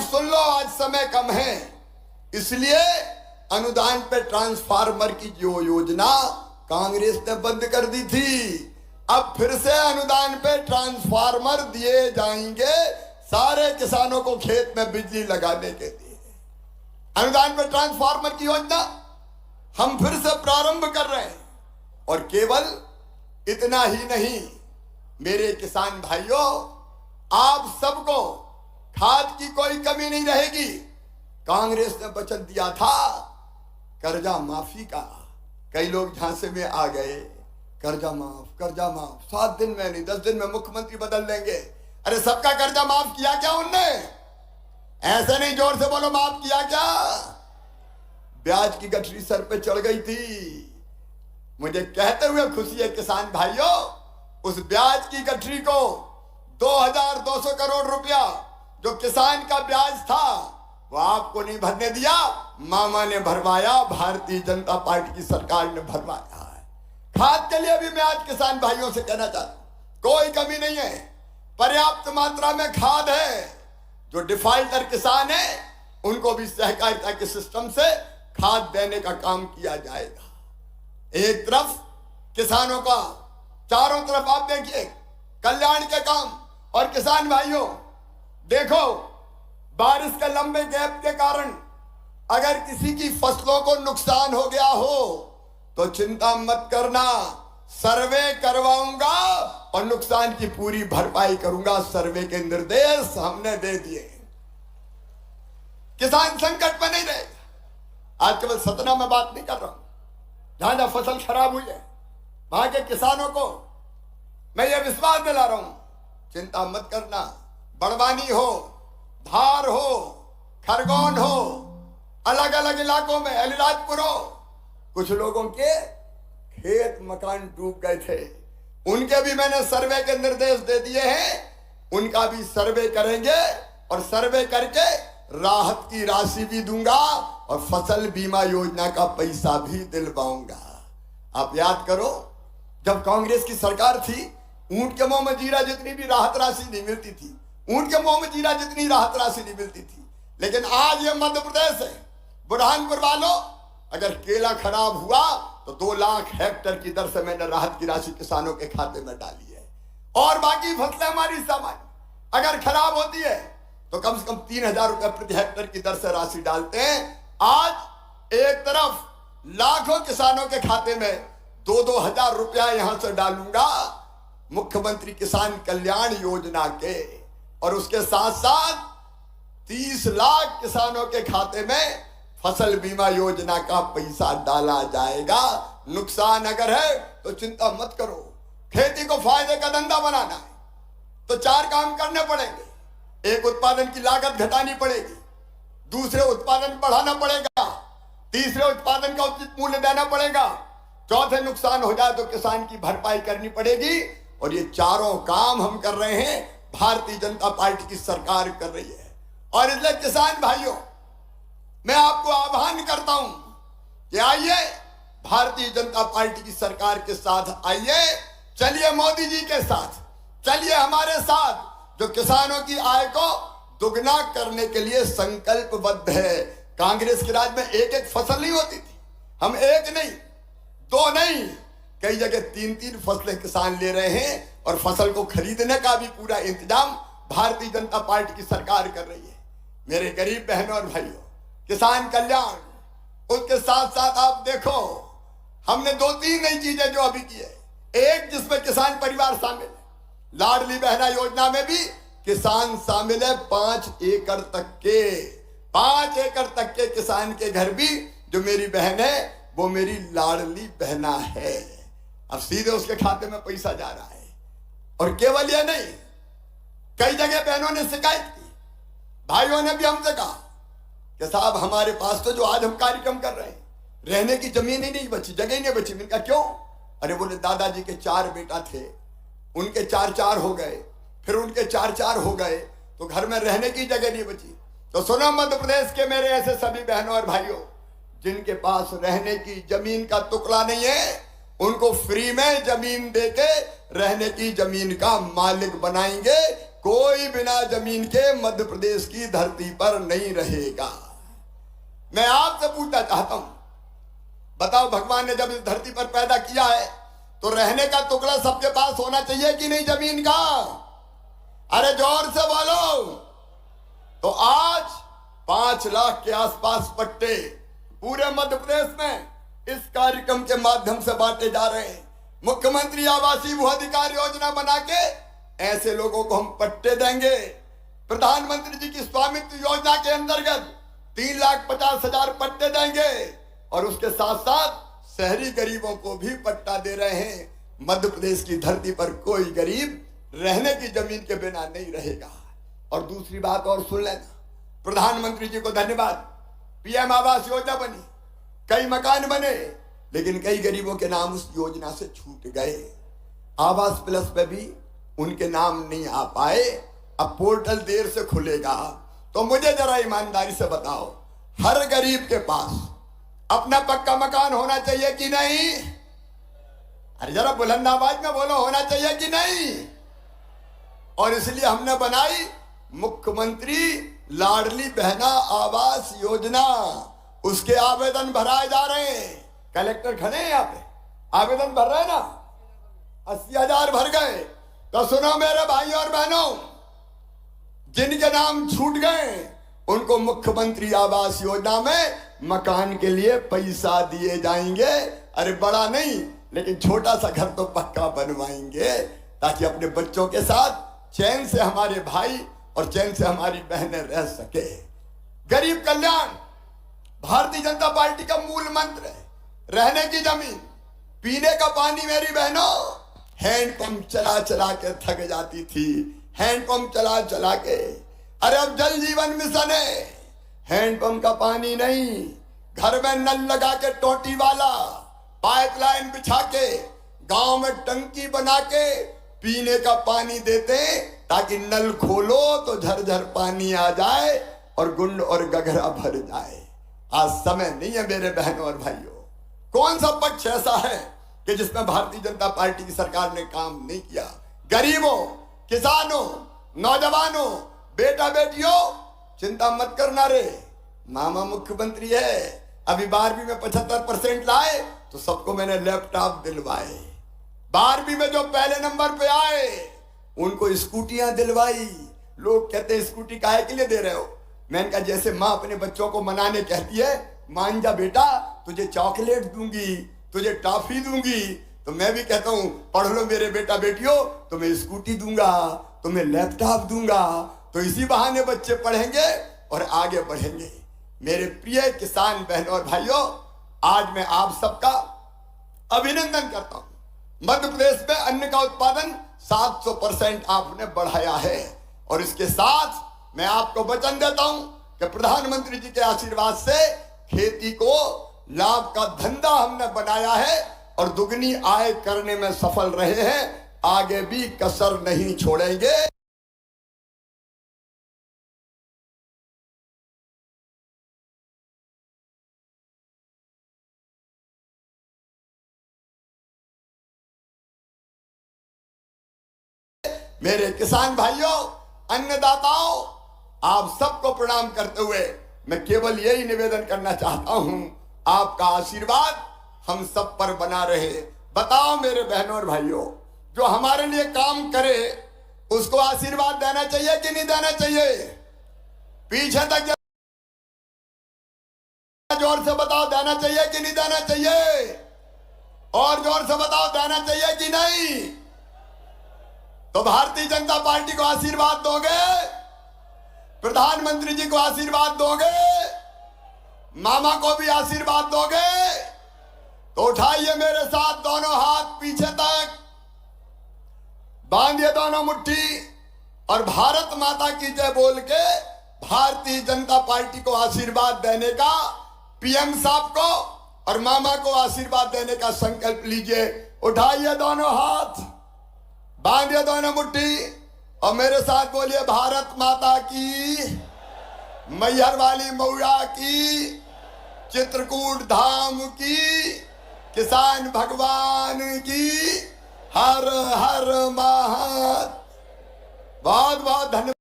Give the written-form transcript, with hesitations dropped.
सुन लो, आज समय कम है, इसलिए अनुदान पे ट्रांसफार्मर की जो योजना कांग्रेस ने बंद कर दी थी, अब फिर से अनुदान पे ट्रांसफार्मर दिए जाएंगे सारे किसानों को खेत में बिजली लगाने के लिए। अनुदान पे ट्रांसफार्मर की योजना हम फिर से प्रारंभ कर रहे हैं। और केवल इतना ही नहीं मेरे किसान भाइयों, आप सबको खाद की कोई कमी नहीं रहेगी। कांग्रेस ने वचन दिया था कर्जा माफी का, कई लोग झांसे में आ गए, कर्जा माफ 7 दिन में नहीं 10 दिन में मुख्यमंत्री बदल देंगे। अरे सबका कर्जा माफ किया क्या उनने? ऐसे नहीं, जोर से बोलो, माफ किया क्या? ब्याज की गठरी सर पे चढ़ गई थी। मुझे कहते हुए खुशी है किसान भाइयों, उस ब्याज की गठरी को 2200 करोड़ रुपया जो किसान का ब्याज था वो आपको नहीं भरने दिया, मामा ने भरवाया, भारतीय जनता पार्टी की सरकार ने भरवाया है। खाद के लिए भी मैं आज किसान भाइयों से कहना चाहता हूं, कोई कमी नहीं है, पर्याप्त मात्रा में खाद है। जो डिफाल्टर किसान है उनको भी सहकारिता के सिस्टम से खाद देने का काम किया जाएगा। एक तरफ किसानों का, चारों तरफ आप देखिए कल्याण के काम। और किसान भाइयों देखो, बारिश के लंबे गैप के कारण अगर किसी की फसलों को नुकसान हो गया हो तो चिंता मत करना, सर्वे करवाऊंगा और नुकसान की पूरी भरपाई करूंगा। सर्वे के निर्देश हमने दे दिए, किसान संकट में नहीं रहेगा। आज केवल सतना में बात नहीं कर रहा हूं, जहां जहां फसल खराब हुई है वहां के किसानों को मैं ये विश्वास दिला रहा हूं, चिंता मत करना। बड़वानी हो, धार हो, खरगोन हो, अलग अलग इलाकों में अलीराजपुर हो, कुछ लोगों के खेत मकान डूब गए थे, उनके भी मैंने सर्वे के निर्देश दे दिए हैं। उनका भी सर्वे करेंगे और सर्वे करके राहत की राशि भी दूंगा और फसल बीमा योजना का पैसा भी दिलवाऊंगा। आप याद करो, जब कांग्रेस की सरकार थी, ऊंट के मुंह में जीरा जितनी भी राहत राशि नहीं मिलती थी, ऊंट के मुंह में जीरा जितनी राहत राशि नहीं मिलती थी। लेकिन आज ये मध्य प्रदेश है, बुरहानपुर वालों, अगर केला खराब हुआ तो 2 लाख हेक्टेयर की दर से मैंने राहत की राशि किसानों के खाते में डाली है। और बाकी फसलें हमारी सामान्य अगर खराब होती है तो कम से कम 3000 रुपए प्रति हेक्टेयर की दर से राशि डालते हैं। आज एक तरफ लाखों किसानों के खाते में 2-2 हजार रुपया यहां से डालूंगा मुख्यमंत्री किसान कल्याण योजना के, और उसके साथ साथ 30 लाख किसानों के खाते में फसल बीमा योजना का पैसा डाला जाएगा। नुकसान अगर है तो चिंता मत करो, खेती को फायदे का धंधा बनाना है तो 4 काम करने पड़ेंगे। एक, उत्पादन की लागत घटानी पड़ेगी, दूसरे उत्पादन बढ़ाना पड़ेगा, तीसरे उत्पादन का उचित मूल्य देना पड़ेगा, चौथे नुकसान हो जाए तो किसान की भरपाई करनी पड़ेगी। और ये चारों काम हम कर रहे हैं, भारतीय जनता पार्टी की सरकार कर रही है। और इसलिए किसान भाइयों, मैं आपको आह्वान करता हूं कि आइए भारतीय जनता पार्टी की सरकार के साथ आइए, चलिए मोदी जी के साथ, चलिए हमारे साथ, जो किसानों की आय को दुगना करने के लिए संकल्पबद्ध है। कांग्रेस के राज में एक फसल नहीं होती थी, हम 1 नहीं 2 नहीं, कई जगह 3-3 फसलें किसान ले रहे हैं और फसल को खरीदने का भी पूरा इंतजाम भारतीय जनता पार्टी की सरकार कर रही है। मेरे गरीब बहनों और भाइयों, किसान कल्याण, उसके साथ साथ आप देखो हमने 2-3 नई चीजें जो अभी की है। एक, जिसमें किसान परिवार शामिल है, लाडली बहना योजना में भी किसान शामिल है। 5 एकड़ तक के किसान के घर भी जो मेरी बहन है वो मेरी लाडली बहना है। अब सीधे उसके खाते में पैसा जा रहा है। और केवल ये नहीं, कई जगह बहनों ने शिकायत की, भाइयों ने भी हमसे कहा कि साहब हमारे पास तो जो आज हम कार्यक्रम कर रहे हैं, रहने की जमीन ही नहीं बची, जगह ही नहीं बची। मैंने कहा क्यों? अरे बोले दादाजी के 4 बेटा थे, उनके 4-4 हो गए, फिर उनके 4-4 हो गए, तो घर में रहने की जगह नहीं बची। तो सुनो मध्य प्रदेश के मेरे ऐसे सभी बहनों और भाइयों, जिनके पास रहने की जमीन का टुकड़ा नहीं है, उनको फ्री में जमीन देके रहने की जमीन का मालिक बनाएंगे। कोई बिना जमीन के मध्य प्रदेश की धरती पर नहीं रहेगा। मैं आपसे पूछना चाहता हूं, बताओ भगवान ने जब इस धरती पर पैदा किया है तो रहने का टुकड़ा सबके पास होना चाहिए कि नहीं जमीन का? अरे जोर से बोलो। तो आज 5 लाख के आसपास पट्टे पूरे मध्य प्रदेश में इस कार्यक्रम के माध्यम से बांटे जा रहे हैं। मुख्यमंत्री आवासीय भू अधिकार योजना बना के ऐसे लोगों को हम पट्टे देंगे। प्रधानमंत्री जी की स्वामित्व योजना के अंतर्गत 3,50,000 पट्टे देंगे और उसके साथ साथ शहरी गरीबों को भी पट्टा दे रहे हैं। मध्य प्रदेश की धरती पर कोई गरीब रहने की जमीन के बिना नहीं रहेगा। और दूसरी बात और सुन लेना, प्रधानमंत्री जी को धन्यवाद, पीएम आवास योजना बनी, कई मकान बने, लेकिन कई गरीबों के नाम उस योजना से छूट गए। आवास प्लस पे भी उनके नाम नहीं आ पाए। अब पोर्टल देर से खुलेगा, तो मुझे जरा ईमानदारी से बताओ, हर गरीब के पास अपना पक्का मकान होना चाहिए कि नहीं? अरे जरा बुलंद आवाज में बोलो, होना चाहिए कि नहीं? और इसलिए हमने बनाई मुख्यमंत्री लाडली बहना आवास योजना। उसके आवेदन भराए जा रहे हैं। कलेक्टर खड़े हैं यहाँ पे, आवेदन भर रहे हैं ना, 80,000 भर गए। तो सुनो मेरे भाई और बहनों, जिनके नाम छूट गए उनको मुख्यमंत्री आवास योजना में मकान के लिए पैसा दिए जाएंगे। अरे बड़ा नहीं, लेकिन छोटा सा घर तो पक्का बनवाएंगे, ताकि अपने बच्चों के साथ चैन से हमारे भाई और चैन से हमारी बहनें रह सके। गरीब कल्याण भारतीय जनता पार्टी का मूल मंत्र है। रहने की जमीन, पीने का पानी। मेरी बहनों, हैंडपंप चला चला के थक जाती थी, हैंडपंप चला चला के। अरे अब जल जीवन मिशन है, हैंडपंप का पानी नहीं, घर में नल लगा के टोटी वाला, पाइपलाइन बिछा के, गांव में टंकी बना के पीने का पानी देते, ताकि नल खोलो तो झरझर पानी आ जाए और गुंड और गगरा भर जाए। आज समय नहीं है मेरे बहनों और भाइयों। कौन सा पक्ष ऐसा है कि जिसमें भारतीय जनता पार्टी की सरकार ने काम नहीं किया? गरीबों, किसानों, नौजवानों, बेटा बेटियों, चिंता मत करना रे, मामा मुख्यमंत्री है। अभी 12वीं में 75% लाए तो सबको मैंने लैपटॉप दिलवाए। 12वीं में जो पहले नंबर पे आए उनको स्कूटियां दिलवाई। लोग कहते हैं स्कूटी काहे के लिए दे रहे हो? मैंने कहा जैसे माँ अपने बच्चों को मनाने कहती है, मान जा बेटा, तुझे चॉकलेट दूंगी, तुझे टॉफी दूंगी, तो मैं भी कहता हूं पढ़ लो मेरे बेटा बेटियों, तुम्हें स्कूटी दूंगा, तुम्हें लैपटॉप दूंगा। तो इसी बहाने बच्चे पढ़ेंगे और आगे बढ़ेंगे। मेरे प्रिय किसान बहनों और भाइयों, आज मैं आप सबका अभिनंदन करता हूं। मध्य प्रदेश में अन्न का उत्पादन 700% आपने बढ़ाया है, और इसके साथ मैं आपको वचन देता हूं कि प्रधानमंत्री जी के आशीर्वाद से खेती को लाभ का धंधा हमने बनाया है और दुगनी आय करने में सफल रहे हैं। आगे भी कसर नहीं छोड़ेंगे। मेरे किसान भाइयों, अन्नदाताओं, आप सबको प्रणाम करते हुए मैं केवल यही निवेदन करना चाहता हूं, आपका आशीर्वाद हम सब पर बना रहे। बताओ मेरे बहनों और भाइयों, जो हमारे लिए काम करे उसको आशीर्वाद देना चाहिए कि नहीं देना चाहिए? पीछे तक जोर से बताओ, देना चाहिए कि नहीं देना चाहिए? और जोर से बताओ, देना चाहिए कि नहीं? तो भारतीय जनता पार्टी को आशीर्वाद दोगे? प्रधानमंत्री जी को आशीर्वाद दोगे? मामा को भी आशीर्वाद दोगे? तो उठाइए मेरे साथ दोनों हाथ पीछे तक, बांधिए दोनों मुट्ठी और भारत माता की जय बोल के भारतीय जनता पार्टी को आशीर्वाद देने का, पीएम साहब को और मामा को आशीर्वाद देने का संकल्प लीजिए। उठाइए दोनों हाथ, बांधिए दोनों मुट्ठी और मेरे साथ बोलिए, भारत माता की, मैहर वाली मौया की, चित्रकूट धाम की, किसान भगवान की, हर हर महादेव। बहुत बहुत धन्यवाद।